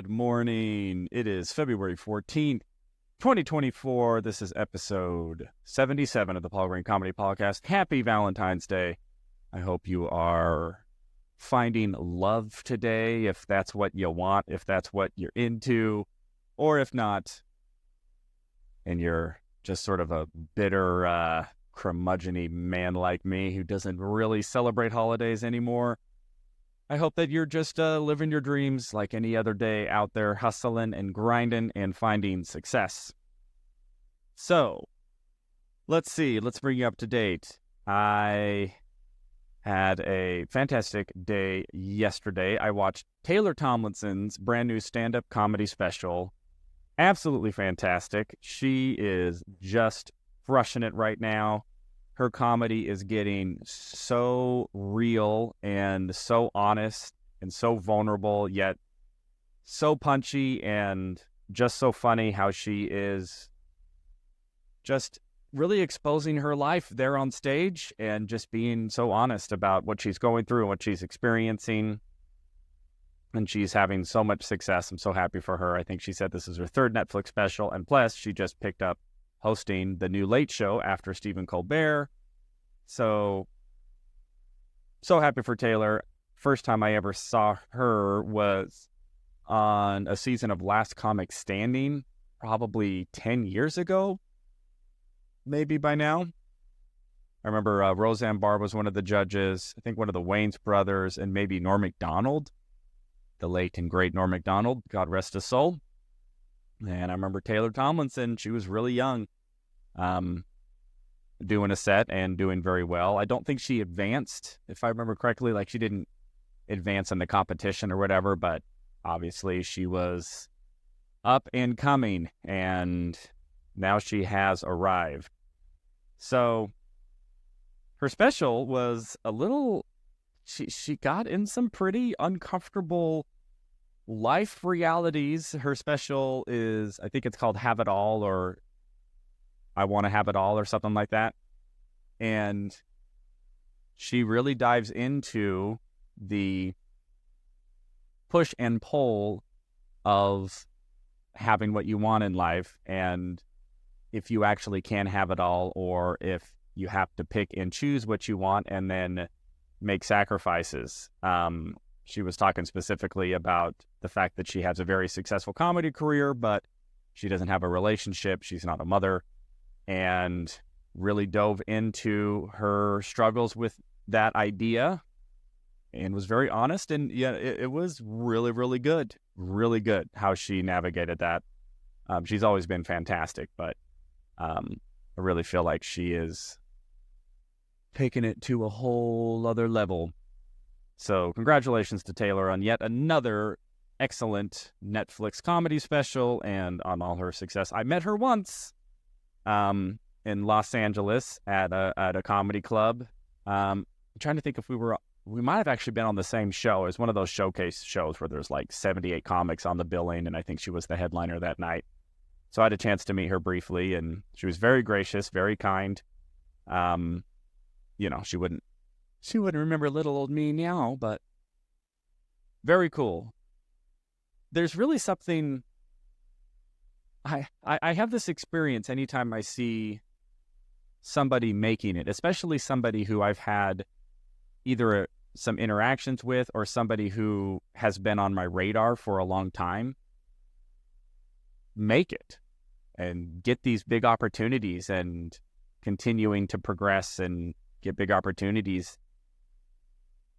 Good morning. It is February 14th, 2024. This is episode 77 of the Paul Green Comedy PaulCast. Happy Valentine's Day. I hope you are finding love today, if that's what you want, if that's what you're into, or if not, and you're just sort of a bitter, curmudgeon-y man like me who doesn't really celebrate holidays anymore. I hope that you're just living your dreams like any other day out there, hustling and grinding and finding success. So, let's see. Let's bring you up to date. I had a fantastic day yesterday. I watched Taylor Tomlinson's brand new stand-up comedy special. Absolutely fantastic. She is just crushing it right now. Her comedy is getting so real and so honest and so vulnerable, yet so punchy and just so funny how she is just really exposing her life there on stage and just being so honest about what she's going through and what she's experiencing. And she's having so much success. I'm so happy for her. I think she said this is her third Netflix special. And plus, she just picked up hosting the new Late Show after Stephen Colbert. So happy for Taylor. First time I ever saw her was on a season of Last Comic Standing, probably 10 years ago, maybe by now. I remember Roseanne Barr was one of the judges, I think one of the Wayans brothers, and maybe Norm Macdonald, the late and great Norm Macdonald, God rest his soul. And I remember Taylor Tomlinson, she was really young, doing a set and doing very well. I don't think she advanced, if I remember correctly, like she didn't advance in the competition or whatever, but obviously she was up and coming, and now she has arrived. So her special was a little, she got in some pretty uncomfortable life realities. Her special is, I think it's called Have It All, or I Want to Have It All, or something like that. And she really dives into the push and pull of having what you want in life, and if you actually can have it all, or if you have to pick and choose what you want and then make sacrifices. She was talking specifically about the fact that she has a very successful comedy career, but she doesn't have a relationship. She's not a mother, and really dove into her struggles with that idea and was very honest. And yeah, it was really, really good how she navigated that. She's always been fantastic, but I really feel like she is taking it to a whole other level. So congratulations to Taylor on yet another excellent Netflix comedy special and on all her success. I met her once in Los Angeles at a comedy club. I'm trying to think if we might have actually been on the same show. It was one of those showcase shows where there's like 78 comics on the billing, and I think she was the headliner that night. So I had a chance to meet her briefly, and she was very gracious, very kind. She wouldn't remember little old me now, but very cool. There's really something, I have this experience anytime I see somebody making it, especially somebody who I've had either some interactions with or somebody who has been on my radar for a long time, make it and get these big opportunities and continuing to progress and get big opportunities.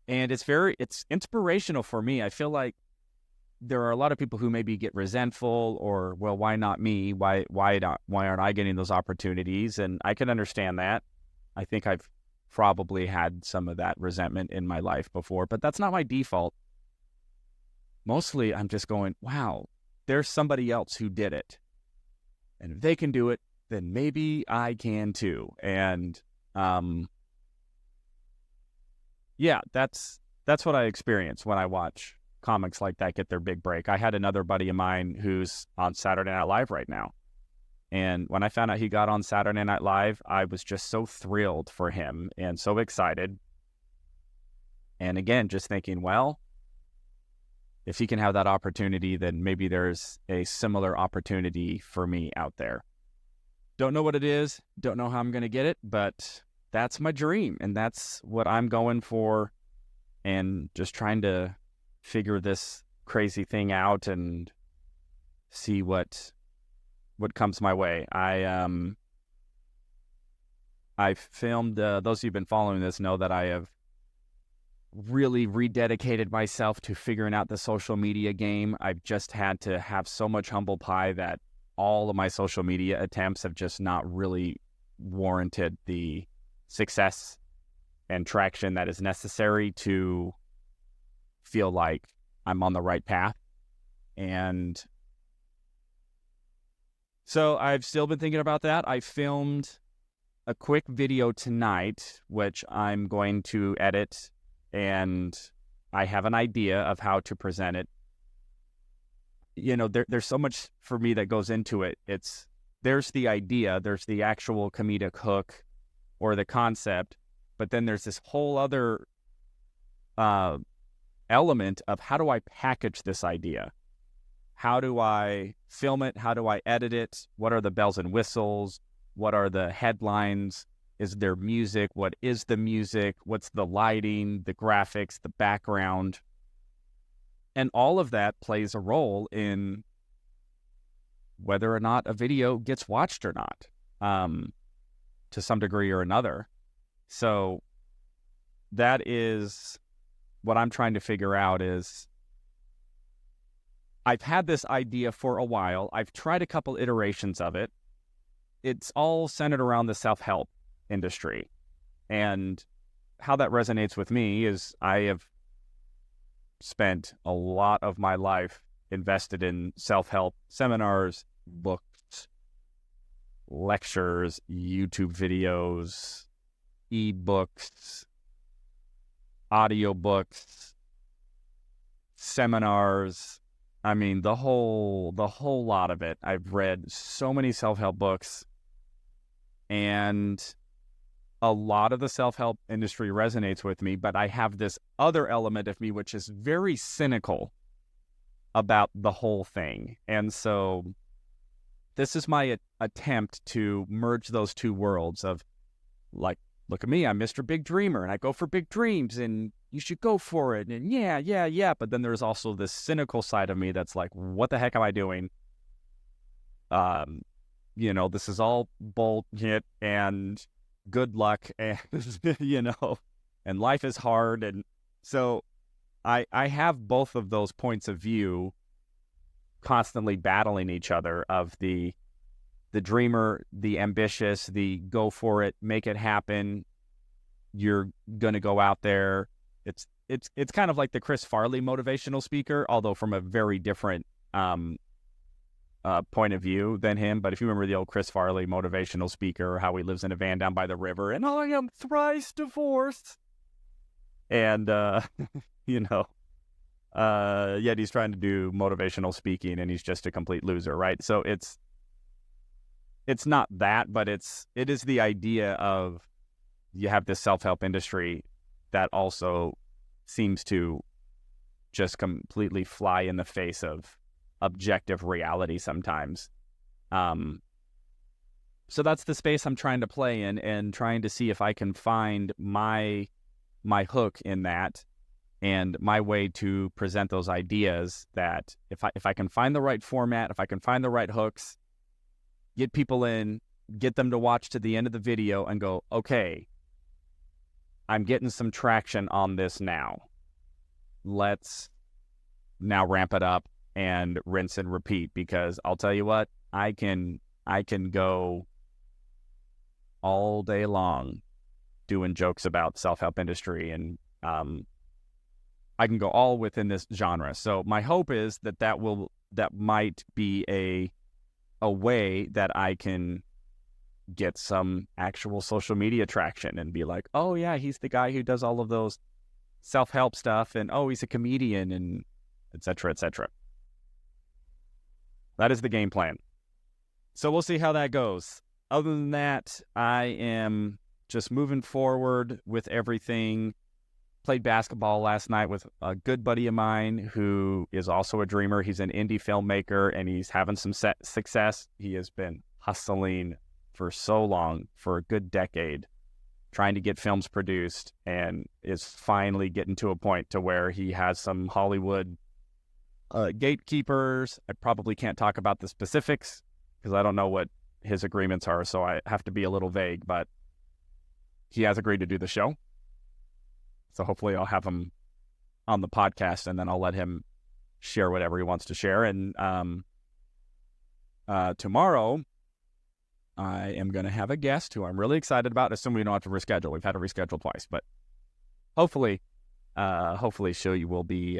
And it's inspirational for me. I feel like there are a lot of people who maybe get resentful or, well, why not me? Why aren't I getting those opportunities? And I can understand that. I think I've probably had some of that resentment in my life before, but that's not my default. Mostly I'm just going, wow, there's somebody else who did it. And if they can do it, then maybe I can too. And yeah, that's what I experience when I watch comics like that get their big break. I had another buddy of mine who's on Saturday Night Live right now. And when I found out he got on Saturday Night Live, I was just so thrilled for him and so excited. And again, just thinking, well, if he can have that opportunity, then maybe there's a similar opportunity for me out there. Don't know what it is. Don't know how I'm going to get it, but that's my dream. And that's what I'm going for. And just trying to figure this crazy thing out and see what comes my way. I filmed, those of you who've been following this know that I have really rededicated myself to figuring out the social media game. I've just had to have so much humble pie that all of my social media attempts have just not really warranted the success and traction that is necessary to feel like I'm on the right path. And so I've still been thinking about that. I filmed a quick video tonight, which I'm going to edit, and I have an idea of how to present it. You know, there's so much for me that goes into it. There's the idea, there's the actual comedic hook or the concept, but then there's this whole other element of how do I package this idea? How do I film it? How do I edit it? What are the bells and whistles? What are the headlines? Is there music? What is the music? What's the lighting, the graphics, the background? And all of that plays a role in whether or not a video gets watched or not, to some degree or another. So that is what I'm trying to figure out. Is I've had this idea for a while. I've tried a couple iterations of it. It's all centered around the self-help industry. And how that resonates with me is I have spent a lot of my life invested in self-help seminars, books, lectures, YouTube videos, ebooks, audiobooks, seminars. I mean, the whole lot of it. I've read so many self-help books, and a lot of the self-help industry resonates with me, but I have this other element of me which is very cynical about the whole thing. And so this is my attempt to merge those two worlds of, like, look at me, I'm Mr. Big Dreamer, and I go for big dreams, and you should go for it, and yeah. But then there's also this cynical side of me that's like, what the heck am I doing? This is all bullshit, and good luck, and and life is hard. And so I have both of those points of view constantly battling each other, of the dreamer, the ambitious, the go for it, make it happen, you're gonna go out there. It's kind of like the Chris Farley motivational speaker, although from a very different point of view than him. But if you remember the old Chris Farley motivational speaker, how he lives in a van down by the river, and I am thrice divorced, and yet he's trying to do motivational speaking, and he's just a complete loser, right? So it's not that, but it is the idea of, you have this self-help industry that also seems to just completely fly in the face of objective reality sometimes. So that's the space I'm trying to play in, and trying to see if I can find my hook in that, and my way to present those ideas. That if I can find the right format, if I can find the right hooks, get people in, get them to watch to the end of the video and go, okay, I'm getting some traction on this now. Let's now ramp it up and rinse and repeat, because I'll tell you what, I can go all day long doing jokes about self-help industry, and I can go all within this genre. So my hope is that might be a way that I can get some actual social media traction and be like, oh yeah, he's the guy who does all of those self-help stuff, and oh, he's a comedian, and et cetera, et cetera. That is the game plan. So we'll see how that goes. Other than that, I am just moving forward with everything. played basketball last night with a good buddy of mine who is also a dreamer. He's an indie filmmaker, and he's having some success. He has been hustling for so long, for a good decade, trying to get films produced, and is finally getting to a point to where he has some Hollywood gatekeepers. I probably can't talk about the specifics because I don't know what his agreements are, so I have to be a little vague, but he has agreed to do the show. So hopefully I'll have him on the podcast, and then I'll let him share whatever he wants to share. And tomorrow I am going to have a guest who I'm really excited about, assuming we don't have to reschedule. We've had to reschedule twice, but hopefully she will be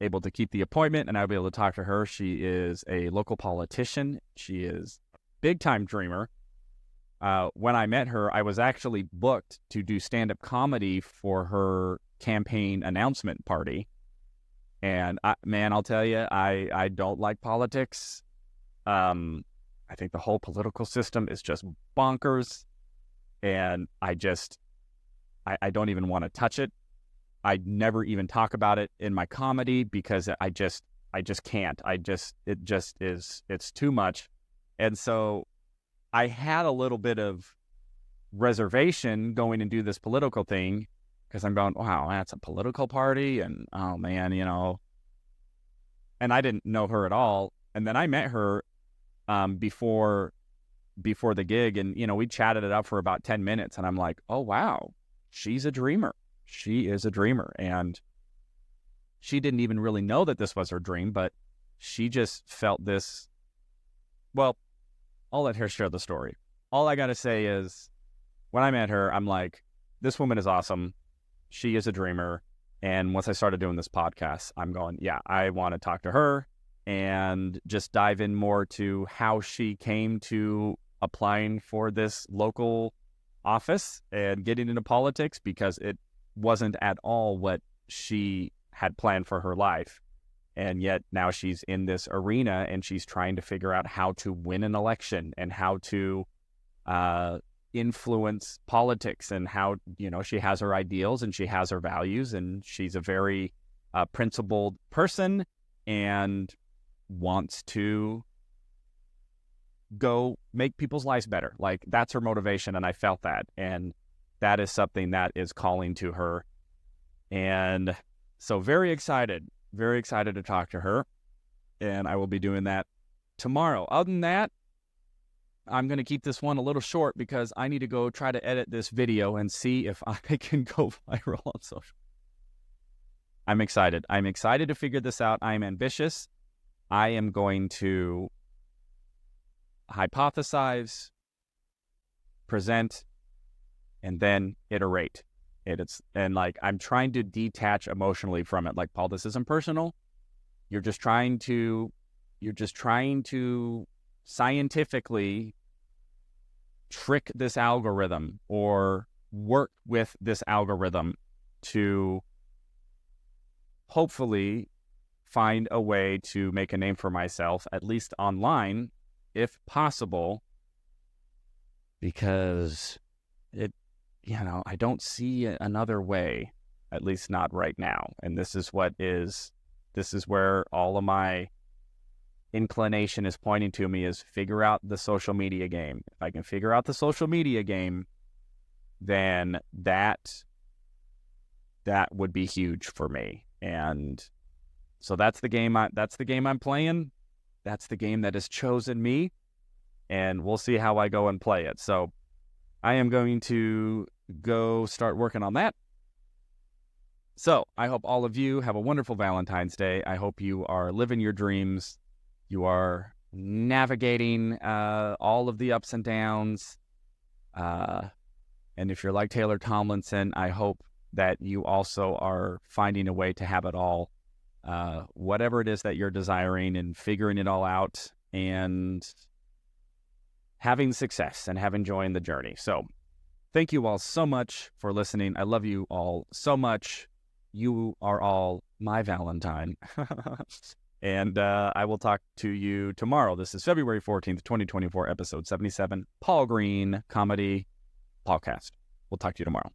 able to keep the appointment, and I'll be able to talk to her. She is a local politician. She is a big-time dreamer. When I met her, I was actually booked to do stand-up comedy for her campaign announcement party. And I'll tell you, I don't like politics. I think the whole political system is just bonkers, and I don't even want to touch it. I never even talk about it in my comedy because I just can't. It's too much. And so I had a little bit of reservation going and do this political thing because I'm going, wow, that's a political party. And oh man, and I didn't know her at all. And then I met her before the gig, and, we chatted it up for about 10 minutes, and I'm like, oh wow, she's a dreamer. She is a dreamer. And she didn't even really know that this was her dream, but she just felt this. Well, I'll let her share the story. All I got to say is, when I met her, I'm like, this woman is awesome. She is a dreamer. And once I started doing this podcast, I'm going, yeah, I want to talk to her and just dive in more to how she came to applying for this local office and getting into politics, because it wasn't at all what she had planned for her life. And yet now she's in this arena, and she's trying to figure out how to win an election and how to influence politics, and how, she has her ideals and she has her values, and she's a very principled person and wants to go make people's lives better. Like, that's her motivation, and I felt that. And that is something that is calling to her. And so very excited to talk to her. And I will be doing that tomorrow. Other than that, I'm going to keep this one a little short because I need to go try to edit this video and see if I can go viral on social. I'm excited. I'm excited to figure this out. I'm ambitious. I am going to hypothesize, present, and then iterate. I'm trying to detach emotionally from it. Like, Paul, this isn't personal. You're just trying to scientifically trick this algorithm or work with this algorithm to hopefully find a way to make a name for myself, at least online, if possible, because I don't see another way, at least not right now. And this is where all of my inclination is pointing to me, is figure out the social media game. If I can figure out the social media game, then that would be huge for me. And so that's the game I'm playing. That's the game that has chosen me, and we'll see how I go and play it. So I am going to go start working on that. So I hope all of you have a wonderful Valentine's Day. I hope you are living your dreams. You are navigating all of the ups and downs. And if you're like Taylor Tomlinson, I hope that you also are finding a way to have it all, whatever it is that you're desiring, and figuring it all out and having success and enjoying the journey. So thank you all so much for listening. I love you all so much. You are all my Valentine. And I will talk to you tomorrow. This is February 14th, 2024, episode 77, Paul Green Comedy PaulCast. We'll talk to you tomorrow.